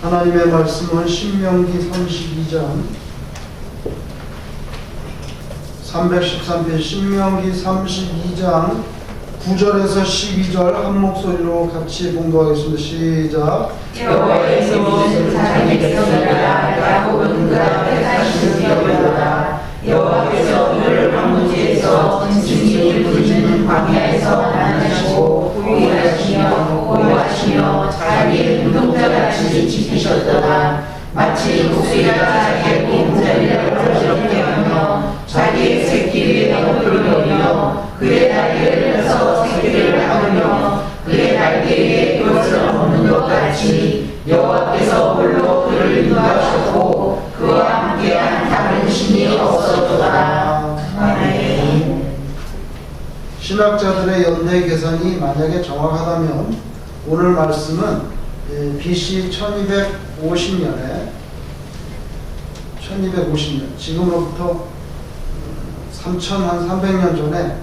하나님의 말씀은 신명기 32장 313페이지 신명기 32장 9절에서 12절 한 목소리로 같이 봉독하겠습니다. 시작. 여호와께서 모든 사람의 백성들아 야곱은 그 앞에 다시 되었도다. 여호와께서 그를 황무지에서 진심이 부르짖는 광야에서 만나시고 보호하시며 자기의 눈동자같이 지키셨도다. 마치 독수리가 자기의 보호자리를 어지럽게 하며 자기의 새끼 위에 너풀을 놓으며 그의 날개를 펴서 새끼를 하으며 그의 날개 위에 그것을 얹는 것 같이 여호와께서 홀로 그를 인도하셨고 그와 함께한 다른 신이 없었도다. 아멘. 신학자들의 연대 계산이 만약에 정확하다면 오늘 말씀은 BC 1250년에 지금으로부터 3,300년 전에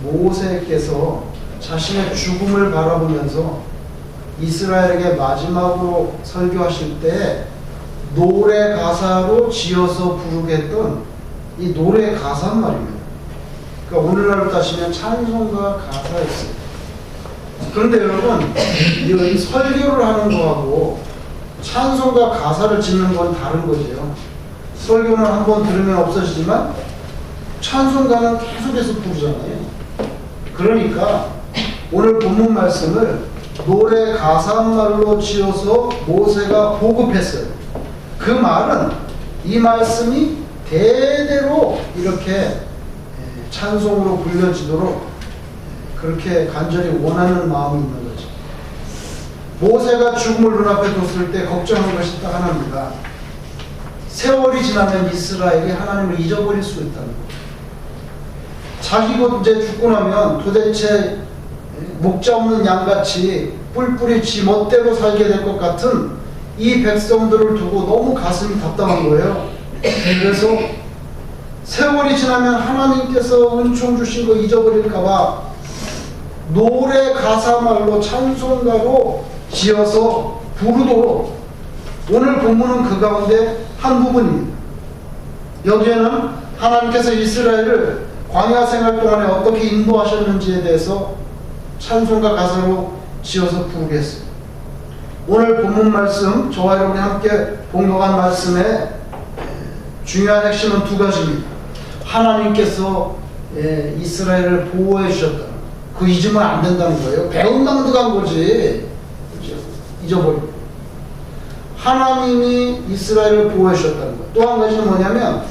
모세께서 자신의 죽음을 바라보면서 이스라엘에게 마지막으로 설교하실 때 노래 가사로 지어서 부르게 했던 이 노래 가사란 말입니다. 그러니까 오늘날로 따지면 찬송가 가사였어요. 그런데 여러분, 이 설교를 하는 거하고 찬송가 가사를 짓는 건 다른 거죠. 설교는 한번 들으면 없어지지만 찬송가는 계속해서 부르잖아요. 그러니까 오늘 본문 말씀을 노래 가사한 말로 지어서 모세가 보급했어요. 그 말은 이 말씀이 대대로 이렇게 찬송으로 불려지도록 그렇게 간절히 원하는 마음이 있는 거죠. 모세가 죽음을 눈앞에 뒀을 때 걱정한 것이 딱 하나입니다. 세월이 지나면 이스라엘이 하나님을 잊어버릴 수 있다는 거예요. 자기가 이제 죽고 나면 도대체 목자 없는 양같이 뿔뿔이 지 멋대로 살게 될 것 같은 이 백성들을 두고 너무 가슴이 답답한 거예요. 그래서 세월이 지나면 하나님께서 은총 주신 거 잊어버릴까봐 노래 가사말로 찬송가로 지어서 부르도록 오늘 본문은 그 가운데 한 부분입니다. 여기에는 하나님께서 이스라엘을 광야 생활 동안에 어떻게 인도하셨는지에 대해서 찬송가 가사로 지어서 부르게 했습니다. 오늘 본문 말씀, 저와 여러분이 함께 봉독한 말씀의 중요한 핵심은 두 가지입니다. 하나님께서 이스라엘을 보호해 주셨다. 그 잊으면 안 된다는 거예요. 배운 낭득한 거지. 그렇죠? 잊어버리고. 하나님이 이스라엘을 보호해 주셨다는 거예요. 또 한 가지는 뭐냐면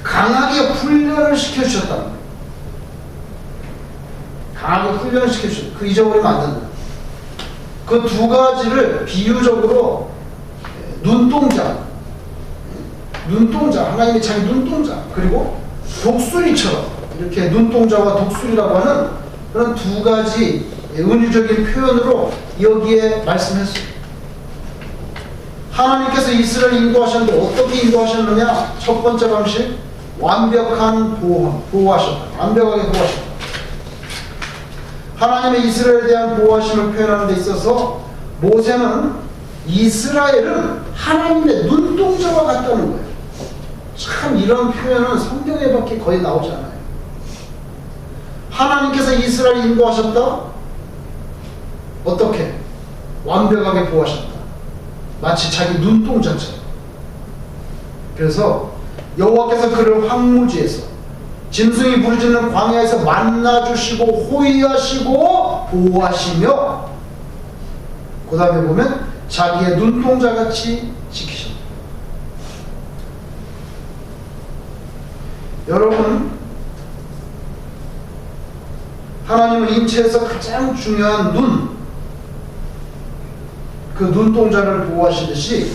강하게 훈련을 시켜주셨다는 거예요. 강하게 훈련을 시켜주셨다. 그 잊어버리면 안 된다. 그 두 가지를 비유적으로 눈동자, 하나님이 자기 눈동자, 그리고 독수리처럼 이렇게 눈동자와 독수리라고 하는 그런 두 가지 은유적인 표현으로 여기에 말씀했어요. 하나님께서 이스라엘 인도하셨는데 어떻게 인도하셨느냐? 첫 번째 방식, 완벽한 보호하셨다. 완벽하게 보호하셨다. 하나님의 이스라엘에 대한 보호하심을 표현하는 데 있어서 모세는 이스라엘은 하나님의 눈동자와 같다는 거예요. 참 이런 표현은 성경에밖에 거의 나오지 않아요. 하나님께서 이스라엘 인도하셨다? 어떻게? 완벽하게 보호하셨다. 마치 자기 눈동자처럼. 그래서 여호와께서 그를 황무지에서 짐승이 부르짖는 광야에서 만나주시고 호위하시고 보호하시며 그 다음에 보면 자기의 눈동자같이 지키셨다. 여러분, 하나님은 인체에서 가장 중요한 눈, 그 눈동자를 보호하시듯이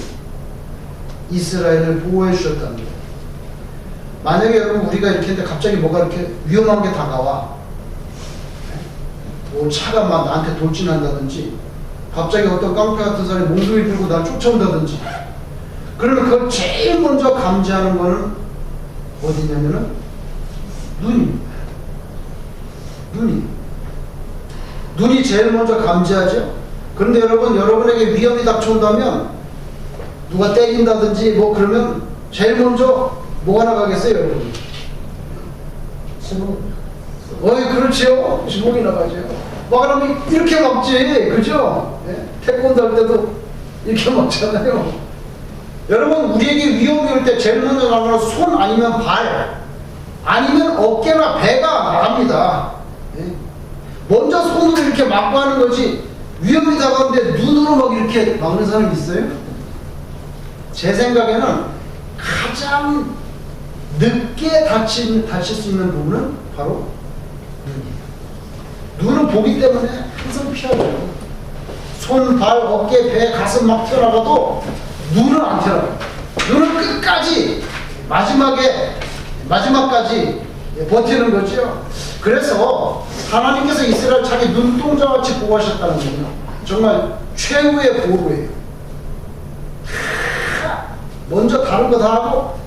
이스라엘을 보호해 주셨다는 거예요. 만약에 여러분 우리가 이렇게 했는데 갑자기 뭐가 이렇게 위험한 게 다가와, 뭐 차가 막 나한테 돌진한다든지 갑자기 어떤 깡패 같은 사람이 몽둥이 들고 날 쫓아온다든지, 그러면 그걸 제일 먼저 감지하는 거는 어디냐면은 눈입니다. 눈이 제일 먼저 감지하죠. 그런데 여러분에게 위험이 닥쳐온다면 누가 때린다든지 뭐 그러면 제일 먼저 뭐가 나가겠어요, 여러분? 지금 어이, 그렇지요. 지목이 나가죠. 막 그러면 이렇게 먹지, 그죠? 예? 태권도 할 때도 이렇게 먹잖아요. 여러분, 우리에게 위험이 올 때 제일 먼저 나가는 손 아니면 발, 아니면 어깨나 배가 나갑니다. 예? 먼저 손으로 이렇게 막고 하는 거지, 위험이 다가오는데 눈으로 막 이렇게 막는 사람 있어요? 제 생각에는 가장 늦게 다칠 수 있는 부분은 바로 눈은 보기 때문에 항상 피하죠. 손, 발, 어깨, 배, 가슴 막 튀어나가도 눈은 안 튀어나가요. 눈은 끝까지 마지막까지 버티는 거죠. 그래서 하나님께서 이스라엘 자기 눈동자같이 보호하셨다는 거예요. 정말 최후의 보호예요. 먼저 다른 거 다 하고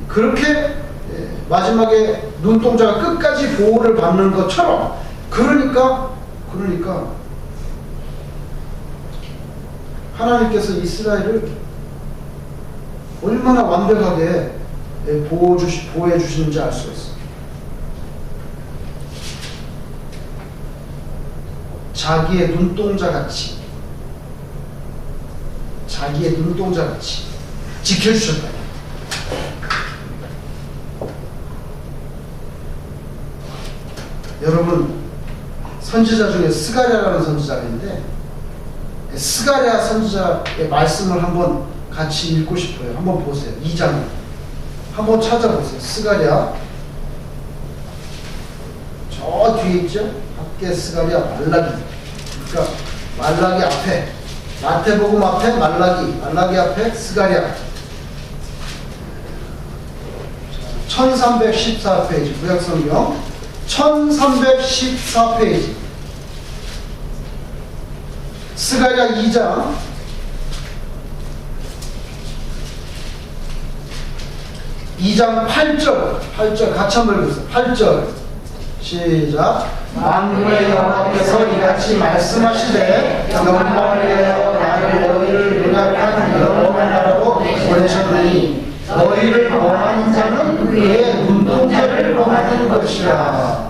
그렇게 마지막에 눈동자가 끝까지 보호를 받는 것처럼, 그러니까 하나님께서 이스라엘을 얼마나 완벽하게 보호해 주시는지 알 수가 있어요. 자기의 눈동자같이 지켜주셨다. 여러분, 선지자 중에 스가랴라는 선지자가 있는데, 스가랴 선지자의 말씀을 한번 같이 읽고 싶어요. 한번 보세요. 2장 한번 찾아보세요. 스가랴 저 뒤에 있죠? 학개, 스가랴, 말라기. 그러니까 말라기 앞에, 마태복음 앞에 말라기 앞에 스가랴. 1314페이지 구약성경 1314페이지 스가랴 2장 8절 같이 한번 읽으세요. 8절 시작. 만군의 여호와께서 이같이 말씀하시되 영광을 내어 나를 너희를 연약한 여러 나라로 보내셨나니 너희를 범하는 자는 그의 눈동자를 범하는 것이라.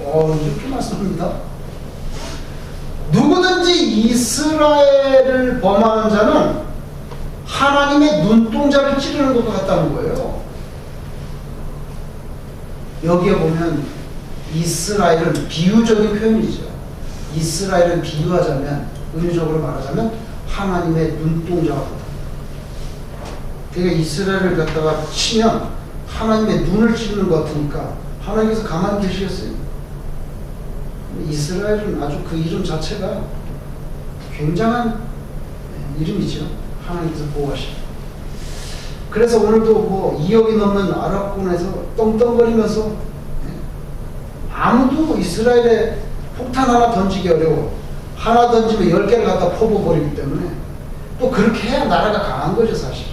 이렇게 말씀합니다. 누구든지 이스라엘을 범하는 자는 하나님의 눈동자를 찌르는 것과 같다는 거예요. 여기에 보면 이스라엘은 비유적인 표현이죠. 이스라엘을 비유하자면, 은유적으로 말하자면 하나님의 눈동자가 같다. 그러니까 이스라엘을 갖다가 치면 하나님의 눈을 찌르는 것 같으니까 하나님께서 가만히 계시겠어요? 이스라엘은 아주 그 이름 자체가 굉장한 이름이죠. 하나님께서 보호하시고. 그래서 오늘도 뭐 2억이 넘는 아랍군에서 떵떵거리면서 아무도 이스라엘에 폭탄 하나 던지기 어려워. 하나 던지면 10개를 갖다 퍼부어버리기 때문에 또 그렇게 해야 나라가 강한 거죠, 사실.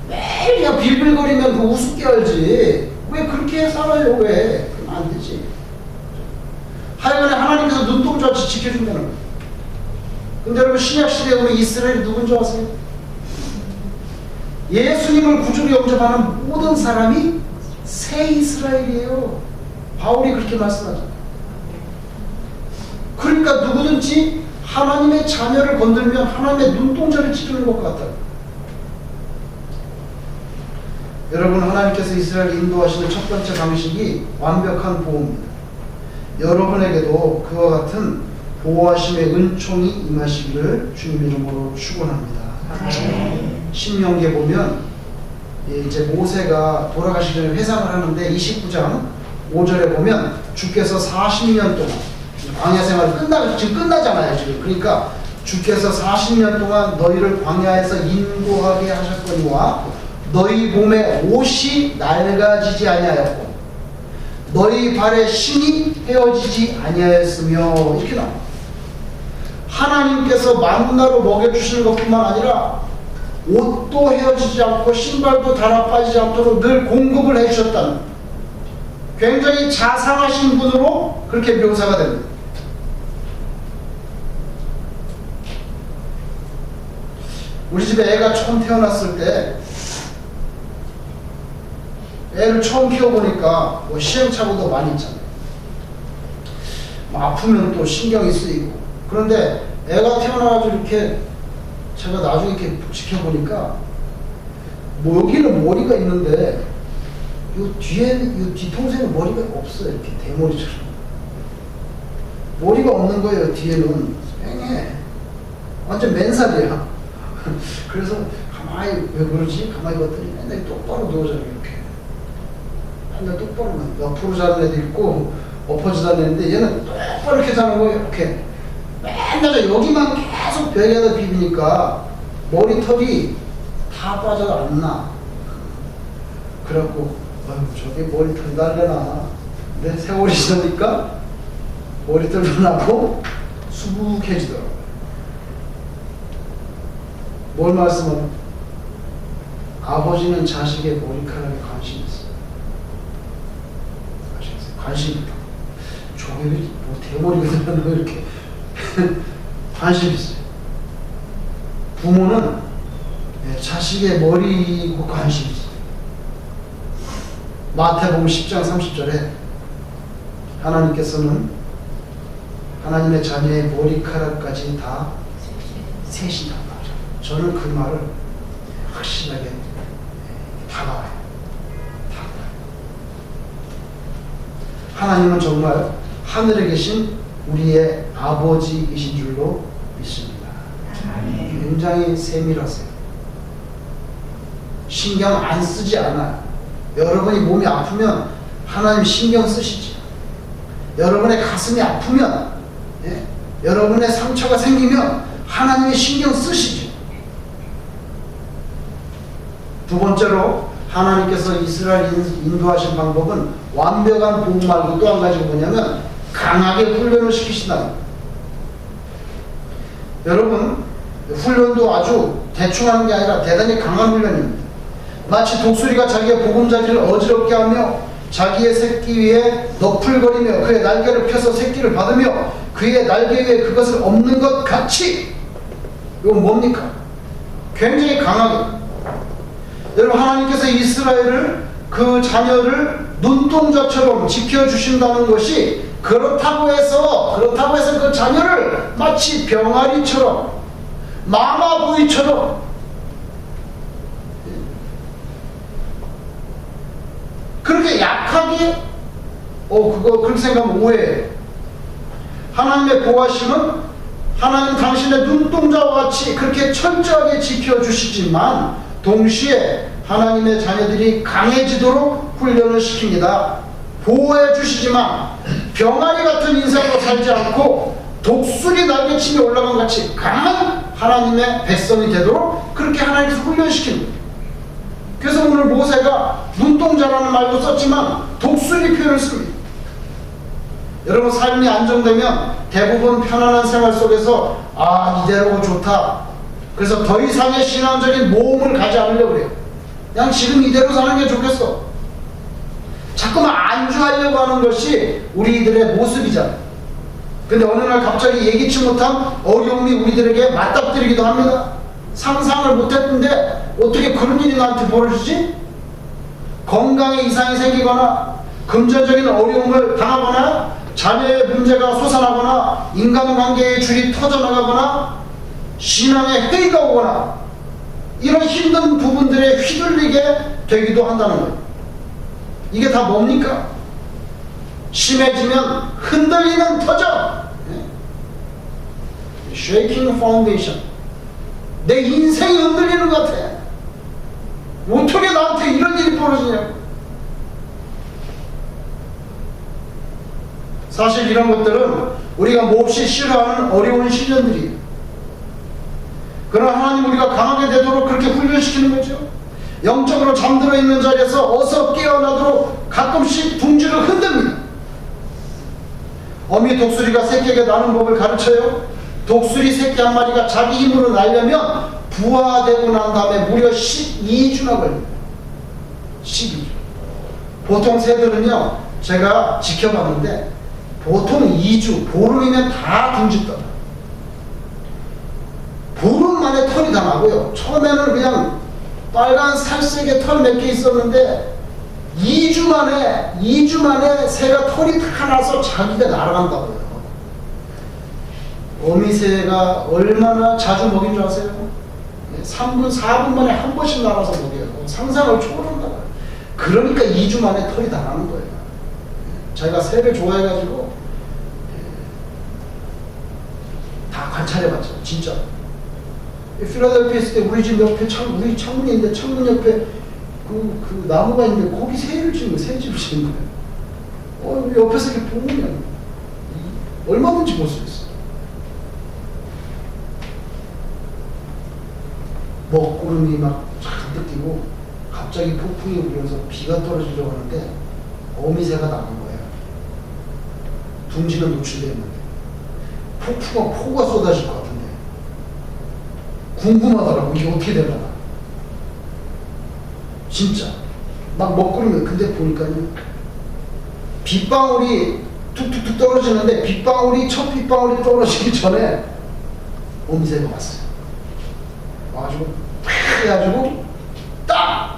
매일 그냥 빌빌거리면 그 우습게 알지. 왜 그렇게 살아요, 왜? 그러면 안 되지. 하여간에 하나님께서 눈동자같이 지켜준다는 거예요. 근데 여러분, 신약시대에 우리 이스라엘이 누군지 아세요? 예수님을 구주로 영접하는 모든 사람이 새 이스라엘이에요. 바울이 그렇게 말씀하잖아요. 그러니까 누구든지 하나님의 자녀를 건들면 하나님의 눈동자를 찌르는 것 같아요. 여러분, 하나님께서 이스라엘을 인도하시는 첫 번째 방식이 완벽한 보호입니다. 여러분에게도 그와 같은 보호하심의 은총이 임하시기를 주님 이름으로 축원합니다. 신명기에 보면 이제 모세가 돌아가시기 전에 회상을 하는데 29장 5절에 보면 주께서 40년 동안 광야 생활이 지금 끝나잖아요, 지금. 그러니까 주께서 40년 동안 너희를 광야에서 인도하게 하셨거니와 너희 몸에 옷이 낡아지지 아니하였고 너희 발에 신이 헤어지지 아니하였으며, 이렇게 나옵니다. 하나님께서 만나로 먹여주시는 것뿐만 아니라 옷도 헤어지지 않고 신발도 닳아 빠지지 않도록 늘 공급을 해주셨다는, 굉장히 자상하신 분으로 그렇게 묘사가 됩니다. 우리 집에 애가 처음 태어났을 때 애를 처음 키워보니까 뭐 시행착오도 많이 있잖아요. 뭐 아프면 또 신경이 쓰이고. 그런데 애가 태어나가지고 이렇게 제가 나중에 이렇게 지켜보니까 뭐 여기는 머리가 있는데 요 뒤에는, 요 뒤통수에는 머리가 없어요. 이렇게 대머리처럼. 머리가 없는 거예요. 뒤에는 뺑해. 완전 맨살이야. 그래서 가만히 왜 그러지? 가만히 봤더니 맨날 똑바로 누워져요. 이렇게. 맨날 똑바로 옆으로 자는 애도 있고 엎어져 자는 애인데 얘는 똑바로 이렇게 자는 거예요. 이렇게. 맨날 여기만 계속 벽에다 비비니까 머리털이 다 빠져 안 나. 그래갖고 아유 저게 머리털 날려나. 근데 세월이 지나니까 머리털도 나고 수북해지더라고요. 뭘 말씀하는? 아버지는 자식의 머리카락에 관심이 있어요. 관심이 있다. 저게 뭐 대머리가 되는 이렇게 관심이 있어요. 부모는 자식의 머리고 관심이 있어요. 마태복음 10장 30절에 하나님께서는 하나님의 자녀의 머리카락까지 다 세신다고 하죠. 저는 그 말을 확실하게 다가와요. 하나님은 정말 하늘에 계신 우리의 아버지이신 줄로 믿습니다. 굉장히 세밀하세요. 신경 안 쓰지 않아요. 여러분이 몸이 아프면 하나님 신경 쓰시지. 여러분의 가슴이 아프면, 여러분의 상처가 생기면 하나님이 신경 쓰시지. 두 번째로 하나님께서 이스라엘 인도하신 방법은 완벽한 보호 말고 또 한 가지가 뭐냐면 강하게 훈련을 시키신다. 여러분, 훈련도 아주 대충 하는 게 아니라 대단히 강한 훈련입니다. 마치 독수리가 자기의 보금자리를 어지럽게 하며 자기의 새끼 위에 너풀거리며 그의 날개를 펴서 새끼를 받으며 그의 날개 위에 그것을 엎는 것 같이. 이건 뭡니까? 굉장히 강하게. 여러분, 하나님께서 이스라엘을, 그 자녀를 눈동자처럼 지켜주신다는 것이 그렇다고 해서 그 자녀를 마치 병아리처럼 마마보이처럼 그렇게 약하게 그거 그렇게 생각하면 오해해요. 하나님의 보호하심은 하나님 당신의 눈동자와 같이 그렇게 철저하게 지켜주시지만 동시에 하나님의 자녀들이 강해지도록 훈련을 시킵니다. 보호해 주시지만 병아리 같은 인생으로 살지 않고 독수리 날개치며 올라간 같이 강한 하나님의 백성이 되도록 그렇게 하나님께서 훈련시킵니다. 그래서 오늘 모세가 눈동자라는 말도 썼지만 독수리 표현을 씁니다. 여러분, 삶이 안정되면 대부분 편안한 생활 속에서 이대로 좋다. 그래서 더 이상의 신앙적인 모험을 가지 않으려고 그래요. 그냥 지금 이대로 사는 게 좋겠어. 자꾸만 안주하려고 하는 것이 우리들의 모습이잖아요. 근데 어느 날 갑자기 예기치 못한 어려움이 우리들에게 맞닥뜨리기도 합니다. 상상을 못했는데 어떻게 그런 일이 나한테 벌어지지? 건강에 이상이 생기거나 금전적인 어려움을 당하거나 자녀의 문제가 솟아나거나 인간관계의 줄이 터져나가거나 신앙에 회의가 오거나 이런 힘든 부분들에 휘둘리게 되기도 한다는 거예요. 이게 다 뭡니까? 심해지면 흔들리는 터져. Shaking foundation. 내 인생이 흔들리는 것 같아. 어떻게 나한테 이런 일이 벌어지냐고. 사실 이런 것들은 우리가 몹시 싫어하는 어려운 시련들이에요. 그러나 하나님 우리가 강하게 되도록 그렇게 훈련시키는 거죠. 영적으로 잠들어 있는 자리에서 어서 깨어나도록 가끔씩 둥지를 흔듭니다. 어미 독수리가 새끼에게 나는 법을 가르쳐요. 독수리 새끼 한 마리가 자기 힘으로 날려면 부화되고 난 다음에 무려 12주나 걸립니다. 12주. 보통 새들은요, 제가 지켜봤는데 보통 2주, 보름이면 다 둥지 떠요. 보름 만에 털이 다 나와요. 나고요. 처음에는 그냥 빨간 살색의 털 몇 개 있었는데 2주 만에 새가 털이 다 나서 자기가 날아간다고요. 어미새가 얼마나 자주 먹인 줄 아세요? 3분, 4분 만에 한 번씩 날아서 먹여요. 상상을 초월한다고요. 그러니까 2주 만에 털이 다 나는 거예요. 자기가 새를 좋아해가지고 다 관찰해봤죠. 진짜. 필라델피아 있을 때 우리 집 옆에 우리 창문이 있는데 창문 옆에 그 나무가 있는데 거기 새를 지은 거예요. 새집을 지은 거예요. 옆에서 이렇게 보면 얼마든지 볼 수 있어요. 먹구름이 막 잔뜩 뛰고 갑자기 폭풍이 불어서 비가 떨어지려고 하는데 어미새가 나온 거예요. 둥지는 노출되어 있는데 폭우가 쏟아질 것 같은데 궁금하더라고. 이게 어떻게 되려나. 진짜 막 먹구름이. 근데 보니까요 빗방울이 툭툭툭 떨어지는데 첫 빗방울이 떨어지기 전에 어미새가 왔어요. 와가지고 팍 해가지고 딱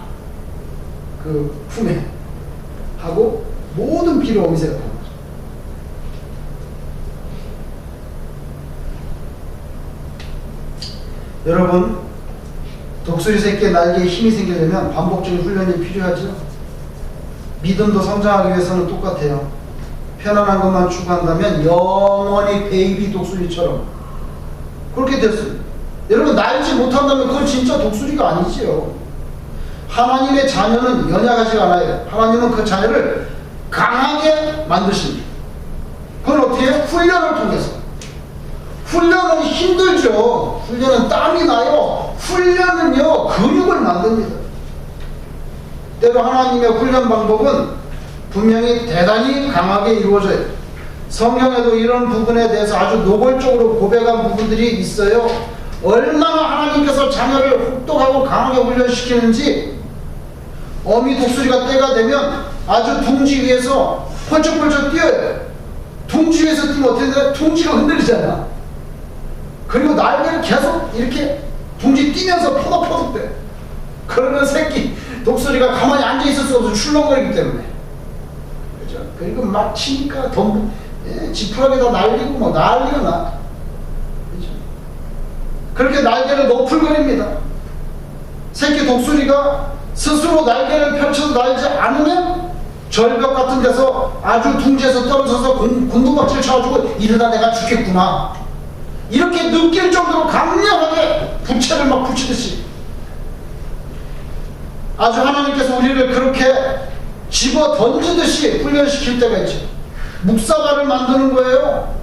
그 품에 하고 모든 비를 어미새가 다 맞아. 여러분, 독수리 새끼의 날개에 힘이 생기려면 반복적인 훈련이 필요하죠. 믿음도 성장하기 위해서는 똑같아요. 편안한 것만 추구한다면 영원히 베이비 독수리처럼 그렇게 됐어요. 여러분, 날지 못한다면 그건 진짜 독수리가 아니지요. 하나님의 자녀는 연약하지가 않아요. 하나님은 그 자녀를 강하게 만드십니다. 그건 어떻게 해요? 훈련을 통해서. 훈련은 힘들죠. 훈련은 땀이 나요. 훈련은요 근육을 만듭니다. 때로 하나님의 훈련 방법은 분명히 대단히 강하게 이루어져요. 성경에도 이런 부분에 대해서 아주 노골적으로 고백한 부분들이 있어요. 얼마나 하나님께서 자녀를 혹독하고 강하게 훈련시키는지. 어미 독수리가 때가 되면 아주 둥지 위에서 펄쩍펄쩍 뛰어요. 둥지 위에서 뛰면 어떻게 돼요? 둥지가 흔들리잖아. 그리고 날개를 계속 이렇게 둥지 뛰면서 포덕포덕 돼. 그러면 새끼 독수리가 가만히 앉아있을 수 없어. 출렁거리기 때문에. 그죠? 그리고 막 치니까 지푸라기다 날리고 뭐 난리가 나. 그죠? 그렇게 날개를 너풀거립니다. 새끼 독수리가 스스로 날개를 펼쳐서 날지 않으면 절벽 같은 데서 아주 둥지에서 떨어져서 곤두박질 쳐가지고 이러다 내가 죽겠구나 이렇게 느낄 정도로 강렬하게 부채를 막 붙이듯이 아주 하나님께서 우리를 그렇게 집어 던지듯이 훈련시킬 때가 있죠. 묵사발을 만드는 거예요.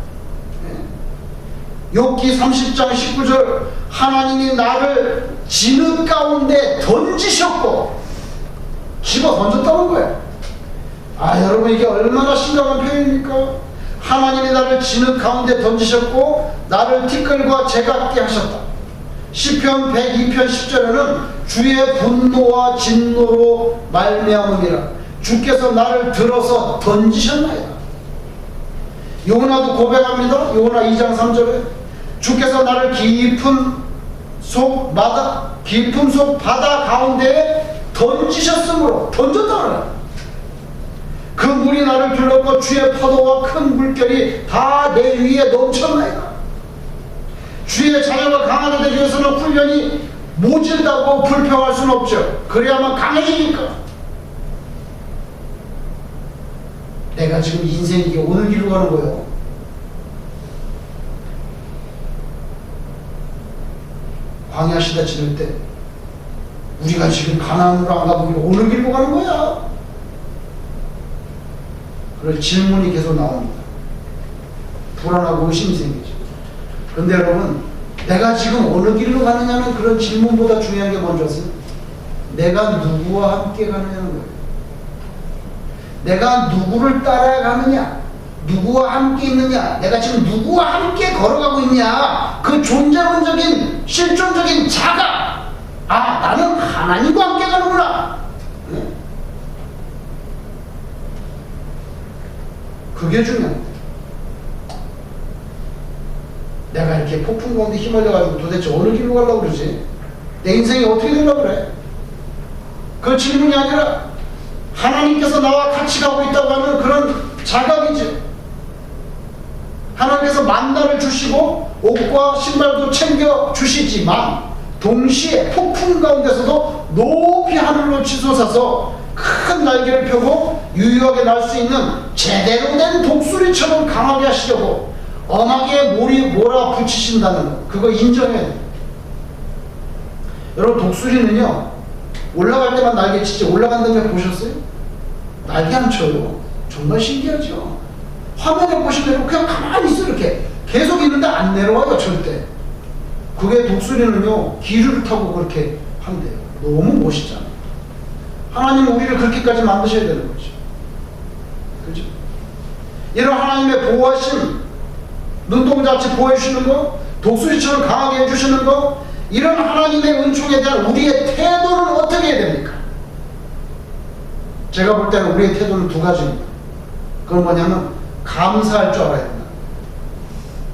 욥기 30장 19절 하나님이 나를 진흙 가운데 던지셨고 집어 던졌다는 거예요. 여러분 이게 얼마나 심각한 표현입니까? 하나님이 나를 진흙 가운데 던지셨고 나를 티끌과 재같게 하셨다. 시편 102편 10절에는 주의 분노와 진노로 말미암음이라 주께서 나를 들어서 던지셨나이다. 요나도 고백합니다. 요나 2장 3절에 주께서 나를 깊은 속 바다 가운데에 던지셨으므로 던졌다는 거예요. 그 물이 나를 둘렀고 주의 파도와 큰 물결이 다 내 위에 넘쳤나이다. 주의 자녀가 강하게 되기 위해서는 훈련이 모질다고 불평할 수는 없죠. 그래야만 강해지니까. 내가 지금 인생이 이게 어느 길로 가는 거예요? 광야 시대 지낼 때 우리가 지금 가나안으로 안 가보기로 어느 길로 가는 거야? 그럴 질문이 계속 나옵니다. 불안하고 의심이 생기죠. 그런데 여러분, 내가 지금 어느 길로 가느냐는 그런 질문보다 중요한 게 뭔지 내가 누구와 함께 가느냐는 거예요. 내가 누구를 따라가느냐, 누구와 함께 있느냐, 내가 지금 누구와 함께 걸어가고 있냐, 그 존재론적인 실존적인 자각, 나는 하나님과 함께 가는구나. 그게 중요합니다. 내가 이렇게 폭풍 가운데 휘말려가지고 도대체 어느 길로 가려고 그러지? 내 인생이 어떻게 되려고 그래? 그 질문이 아니라 하나님께서 나와 같이 가고 있다고 하는 그런 자각이죠. 하나님께서 만나를 주시고 옷과 신발도 챙겨 주시지만 동시에 폭풍 가운데서도 높이 하늘로 치솟아서 큰 날개를 펴고 유유하게 날 수 있는 제대로 된 독수리처럼 강하게 하시려고 엄하게 몰아붙이신다는 거, 그거 인정해야 돼요. 여러분, 독수리는요 올라갈 때만 날개 치지 올라간 다음에 보셨어요? 날개 안 쳐요. 정말 신기하죠. 화면에 보시면 그냥 가만히 있어. 이렇게 계속 있는데 안 내려와요. 절대. 그게 독수리는요 기류를 타고 그렇게 한대요. 너무 멋있잖아요. 하나님은 우리를 그렇게까지 만드셔야 되는 거죠. 그죠? 이런 하나님의 보호하심, 눈동자같이 보호해 주시는 거, 독수리처럼 강하게 해주시는 거, 이런 하나님의 은총에 대한 우리의 태도는 어떻게 해야 됩니까? 제가 볼 때는 우리의 태도는 두 가지입니다. 그건 뭐냐면 감사할 줄 알아야 된다.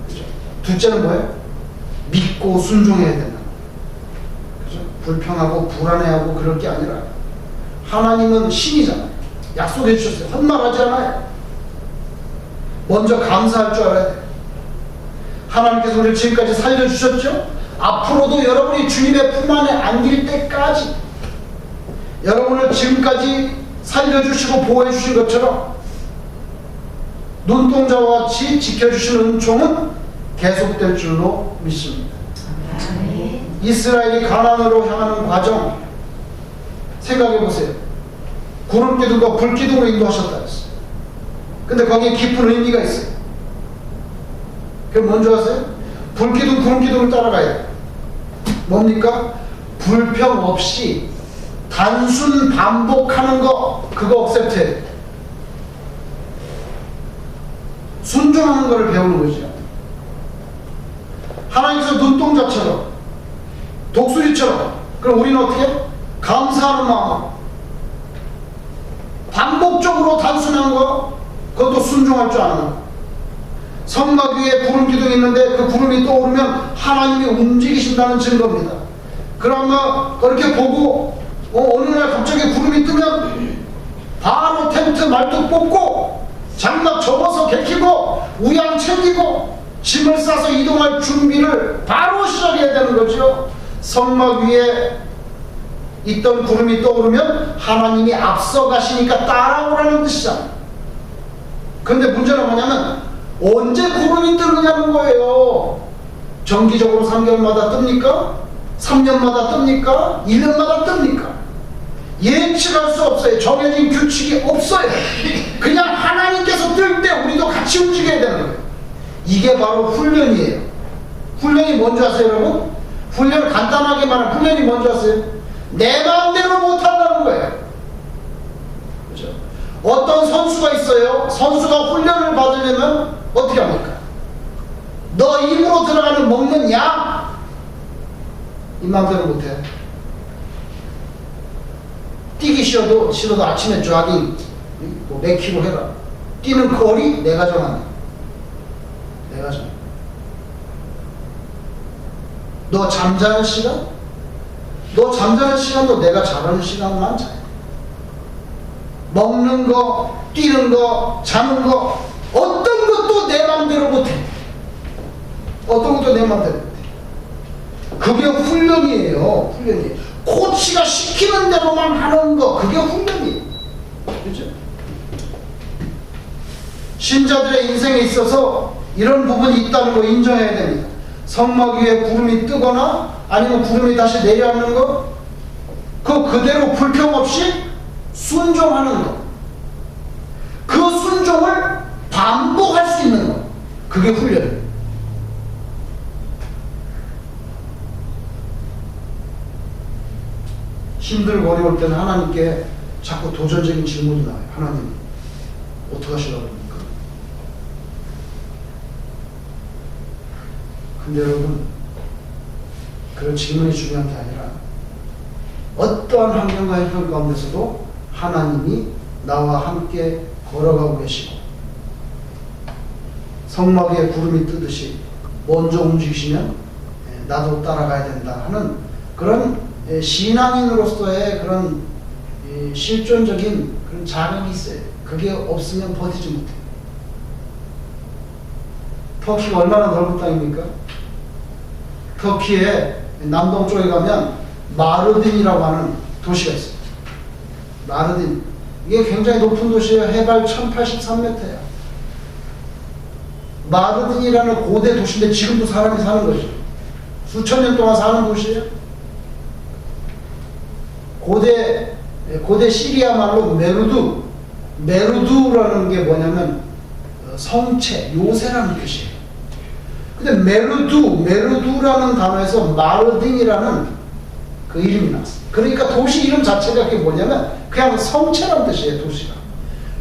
그죠? 둘째는 뭐예요? 믿고 순종해야 된다. 그죠? 불평하고 불안해하고 그럴 게 아니라 하나님은 신이잖아요. 약속해 주셨어요. 헛말하지 않아요. 먼저 감사할 줄 알아야 돼요. 하나님께서 우리를 지금까지 살려주셨죠? 앞으로도 여러분이 주님의 품 안에 안길 때까지 여러분을 지금까지 살려주시고 보호해주신 것처럼 눈동자와 같이 지켜주시는 은총은 계속될 줄로 믿습니다. 이스라엘이 가나안으로 향하는 과정 생각해 보세요. 구름 기둥과 불 기둥으로 인도하셨다 했어요. 근데 거기에 깊은 의미가 있어요. 그게 뭔지 아세요? 불 기둥, 구름 기둥을 따라가야 돼요. 뭡니까? 불평 없이 단순 반복하는 거, 그거 억셉트해야 돼요. 순종하는 거를 배우는 거죠. 하나님께서 눈동자처럼, 독수리처럼, 그럼 우리는 어떻게? 감사하는 마음, 반복적으로 단순한 거, 그것도 순종할 줄 아는 거. 성막 위에 구름 기둥이 있는데 그 구름이 떠오르면 하나님이 움직이신다는 증거입니다. 그러면 그렇게 보고 어느 날 갑자기 구름이 뜨면 바로 텐트 말뚝 뽑고 장막 접어서 개키고 우양 챙기고 짐을 싸서 이동할 준비를 바로 시작해야 되는 거죠. 성막 위에 있던 구름이 떠오르면 하나님이 앞서 가시니까 따라오라는 뜻이잖아요. 근데 문제는 뭐냐면 언제 구름이 뜨느냐는 거예요. 정기적으로 3개월마다 뜹니까? 3년마다 뜹니까? 1년마다 뜹니까? 예측할 수 없어요. 정해진 규칙이 없어요. 그냥 하나님께서 뜰 때 우리도 같이 움직여야 되는 거예요. 이게 바로 훈련이에요. 훈련이 뭔지 아세요, 여러분? 훈련 간단하게 말하면 훈련이 뭔지 아세요? 내 마음대로 못한다는 거예요. 그렇죠? 어떤 선수가 있어요. 선수가 훈련을 받으려면 어떻게 합니까? 너 입으로 들어가는 먹는 양, 이 마음대로 못해. 뛰기 싫어도 아침에 조깅 몇 킬로 해라. 뛰는 거리 내가 정한다. 내가 정해. 너 잠자는 시간? 너 잠자는 시간도 내가 자라는 시간만 자야 돼. 먹는 거, 뛰는 거, 자는 거, 어떤 것도 내 맘대로 못해. 어떤 것도 내 맘대로 못해. 그게 훈련이에요. 훈련이에요. 코치가 시키는 대로만 하는 거, 그게 훈련이에요. 그렇죠? 신자들의 인생에 있어서 이런 부분이 있다는 거 인정해야 됩니다. 성막 위에 구름이 뜨거나 아니면 구름이 다시 내려앉는 거, 그 그대로 불평 없이 순종하는 거, 그 순종을 반복할 수 있는 거, 그게 훈련이에요. 힘들고 어려울 때는 하나님께 자꾸 도전적인 질문이 나와요. 하나님 어떻게 하시려고 합니까? 근데 여러분, 그런 질문이 중요한 게 아니라 어떠한 환경과 형편 가운데서도 하나님이 나와 함께 걸어가고 계시고 성막 위에 구름이 뜨듯이 먼저 움직이시면 나도 따라가야 된다 하는 그 그런 신앙인으로서의 그런 실존적인 그런 자격이 있어요. 그게 없으면 버티지 못해요. 터키가 얼마나 넓은 땅입니까? 터키의 남동쪽에 가면 마르딘이라고 하는 도시가 있어요. 마르딘. 이게 굉장히 높은 도시예요. 해발 1083m야. 마르딘이라는 고대 도시인데 지금도 사람이 사는 거죠. 수천 년 동안 사는 도시예요. 고대 시리아 말로 메루두라는 게 뭐냐면 성체, 요새라는 뜻이에요. 근데 메루두라는 단어에서 마르딘이라는 그 이름이 나왔어요. 그러니까 도시 이름 자체가 그게 뭐냐면 그냥 성체라는 뜻이에요, 도시가.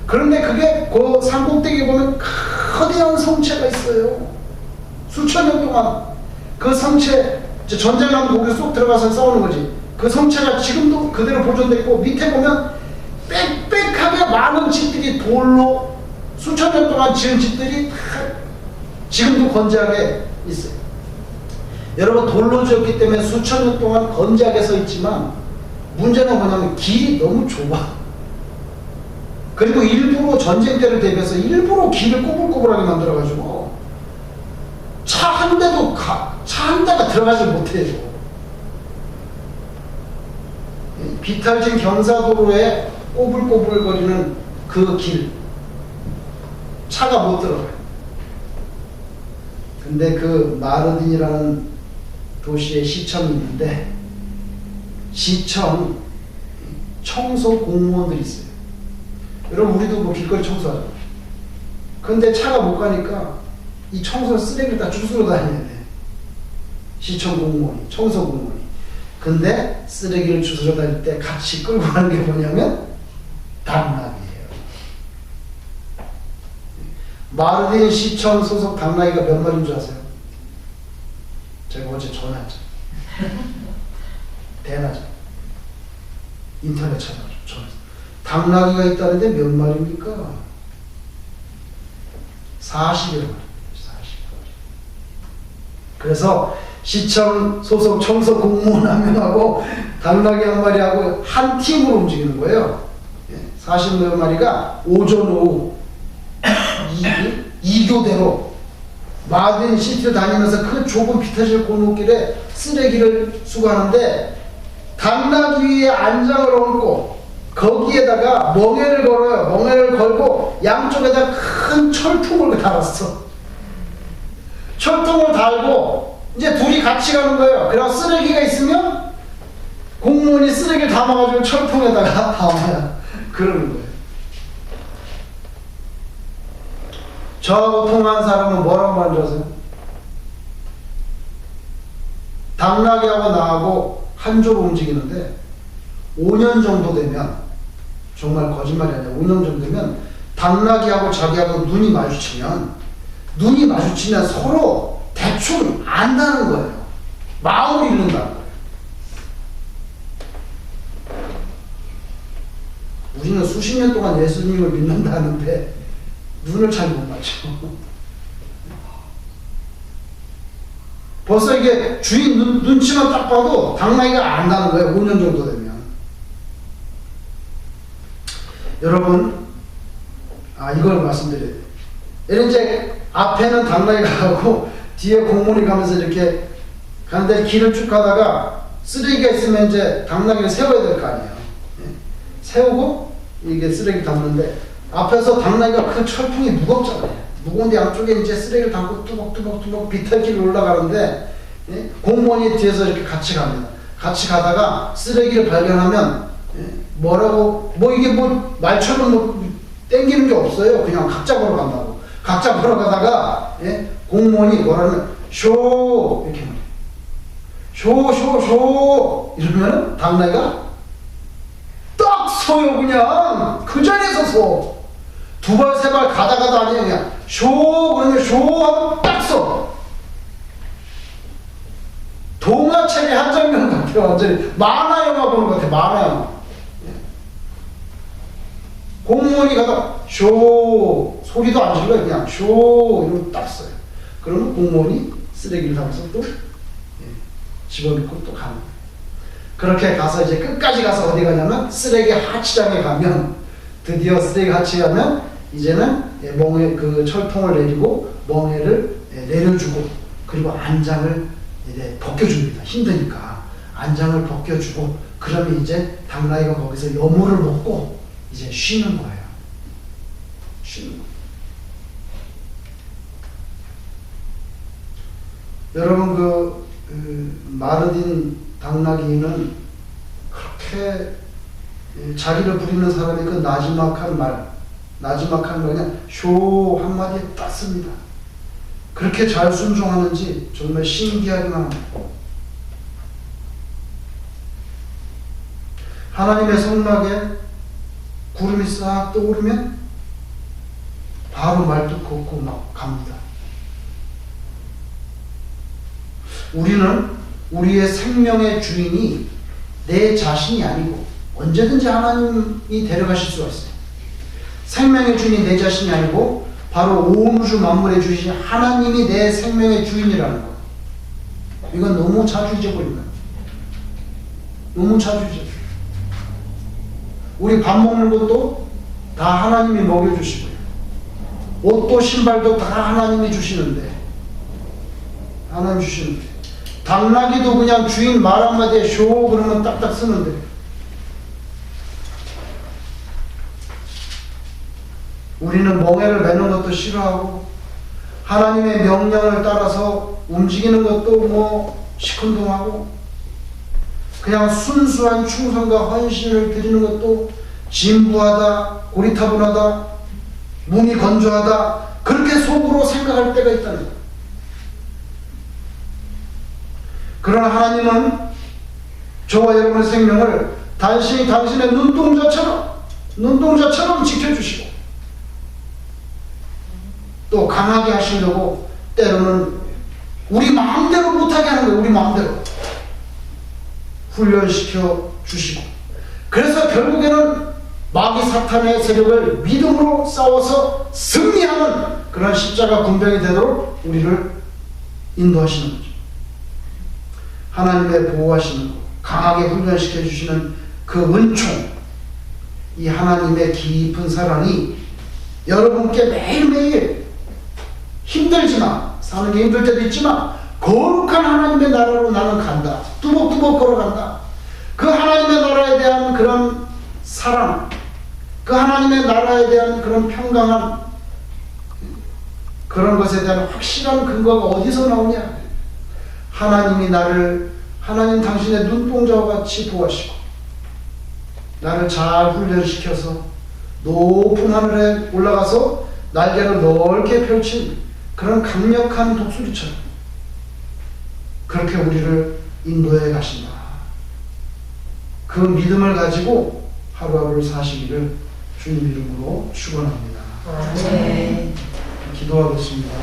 그런데 그게 그 산꼭대기에 보면 거대한 성체가 있어요. 수천 년 동안 그 성체, 전쟁하면 거기 쏙 들어가서 싸우는 거지. 그 성체가 지금도 그대로 보존되어 있고, 밑에 보면 빽빽하게 많은 집들이 돌로 수천 년 동안 지은 집들이 다 지금도 건재하게 있어요. 여러분, 돌로 지었기 때문에 수천 년 동안 건재하게 서 있지만 문제는 뭐냐면 길이 너무 좁아. 그리고 일부러 전쟁 때를 대비해서 일부러 길을 꼬불꼬불하게 만들어가지고 차 한 대가 들어가지 못해요. 비탈진 경사도로에 꼬불꼬불거리는 그 길, 차가 못 들어가요. 근데 그 마르딘이라는 도시에 시청이 있는데, 시청 청소 공무원들이 있어요. 여러분, 우리도 뭐 길거리 청소하죠. 근데 차가 못 가니까 이 청소 쓰레기를 다 주스러 다녀야 돼. 시청 공무원이, 청소 공무원이. 근데 쓰레기를 주스러 다닐 때 같이 끌고 가는 게 뭐냐면 당나귀예요. 마르딘 시청 소속 당나귀가 몇 마리인 줄 아세요? 제가 어제 전화했죠. 대낮에 인터넷 찾아가지고 전화했어요. 당나귀가 있다는데 몇 마리입니까? 40여 마리. 40마리. 그래서 시청 소속 청소 공무원 한 명하고 당나귀 한 마리하고 한 팀으로 움직이는 거예요. 40여 마리가 오전 오후 2교대로 마르딘 시티를 다니면서 그 좁은 비탈질 골목길에 쓰레기를 수거하는데, 당나귀 위에 안장을 얹고 거기에다가 멍에를 걸어요. 멍에를 걸고 양쪽에다 큰 철통을 달았어. 철통을 달고 이제 둘이 같이 가는 거예요. 그래서 쓰레기가 있으면 공무원이 쓰레기를 담아가지고 철통에다가 담아야 그러는 거예요. 저하고 통화한 사람은 뭐라고 하는 줄 아세요? 당나귀하고 나하고 한 조로 움직이는데 5년 정도 되면, 정말 거짓말이 아니라 5년 정도 되면 당나귀하고 자기하고 눈이 마주치면 서로 대충 안다는 거예요. 마음을 잃는다는 거예요. 우리는 수십 년 동안 예수님을 믿는다는데 눈을 잘 못 맞춰. 벌써 이게 주인 눈치만 딱 봐도 당나귀가 안다는 거예요. 5년 정도 되면. 여러분, 이걸 말씀드려야 돼요. 예를 이제 앞에는 당나귀가 가고 뒤에 공무원이 가면서 이렇게 가는데, 길을 쭉 가다가 쓰레기가 있으면 이제 당나귀를 세워야 될 거 아니에요. 세우고 이게 쓰레기 담는데, 앞에서 당나귀가 그 철통이 무겁잖아요. 무거운데 양쪽에 이제 쓰레기를 담고 뚜벅뚜벅 비탈길을 올라가는데, 공무원이 뒤에서 이렇게 같이 갑니다. 같이 가다가 쓰레기를 발견하면 이게 말처럼 땡기는 게 없어요. 그냥 각자 걸어간다고. 각자 걸어가다가 공무원이 뭐라면 쇼 이렇게 말해요. 쇼 이러면 당나귀가 딱 서요. 그냥 그 자리에서 서. 두 발 세 발 가다가도 아니에요. 그냥 쇼 그러면 쇼 하고 딱 서. 동화책의 한 장면 같아요. 완전히 만화 영화 보는 것 같아요. 만화 영화. 공무원이 가다 쇼 소리도 안 질러요. 그냥 쇼 이러면 딱 써요. 그러면 공무원이 쓰레기를 담아서 또 집어넣고 또 가는 거예요. 그렇게 가서 이제 끝까지 가서 어디 가냐면 쓰레기 하치장에 가면, 드디어 쓰레기 하치에 가면 이제는 멍에 그 철통을 내리고 멍에를 내려주고, 그리고 안장을 이제 벗겨줍니다. 힘드니까 안장을 벗겨주고, 그러면 이제 당나귀가 거기서 여물을 먹고 이제 쉬는 거예요. 쉬는 거. 여러분 그 마르딘 당나귀는 그렇게 자기를 부리는 사람이 그 나지막한 말 그냥 쇼 한마디에 땄습니다. 그렇게 잘 순종하는지 정말 신기하기만 합니다. 하나님의 성막에 구름이 싹 떠오르면 바로 말뚝 걷고 막 갑니다. 우리는 우리의 생명의 주인이 내 자신이 아니고 언제든지 하나님이 데려가실 수가 있어요. 생명의 주인이 내 자신이 아니고 바로 온 우주 만물의 주인 하나님이 내 생명의 주인이라는 거. 이건 너무 자주 잊어버린 거예요. 너무 자주 잊어버려요. 우리 밥 먹는 것도 다 하나님이 먹여주시고요. 옷도 신발도 다 하나님이 주시는데, 하나님 주시는데, 당나귀도 그냥 주인 말 한마디에 쇼 그러면 딱딱 쓰는데, 우리는 멍에를 매는 것도 싫어하고 하나님의 명령을 따라서 움직이는 것도 뭐 시큰둥하고, 그냥 순수한 충성과 헌신을 드리는 것도 진부하다, 고리타분하다, 몸이 건조하다, 그렇게 속으로 생각할 때가 있다는 거예요. 그러나 하나님은 저와 여러분의 생명을 당신이 당신의 눈동자처럼 지켜주시고, 또 강하게 하시려고 때로는 우리 마음대로 못하게 하는 거예요. 우리 마음대로 훈련시켜 주시고, 그래서 결국에는 마귀 사탄의 세력을 믿음으로 싸워서 승리하는 그런 십자가 군병이 되도록 우리를 인도하시는 거죠. 하나님의 보호하시는 거, 강하게 훈련시켜 주시는 그 은총, 이 하나님의 깊은 사랑이 여러분께 매일매일 힘들지만, 사는 게 힘들 때도 있지만 거룩한 하나님의 나라로 나는 간다, 뚜벅뚜벅 걸어간다, 그 하나님의 나라에 대한 그런 사랑, 그 하나님의 나라에 대한 그런 평강한 그런 것에 대한 확실한 근거가 어디서 나오냐? 하나님 당신의 눈동자와 같이 보호하시고 나를 잘 훈련시켜서 높은 하늘에 올라가서 날개를 넓게 펼친 그런 강력한 독수리처럼 그렇게 우리를 인도해 가신다. 그 믿음을 가지고 하루하루를 사시기를 주님 이름으로 축원합니다. 네. 기도하겠습니다.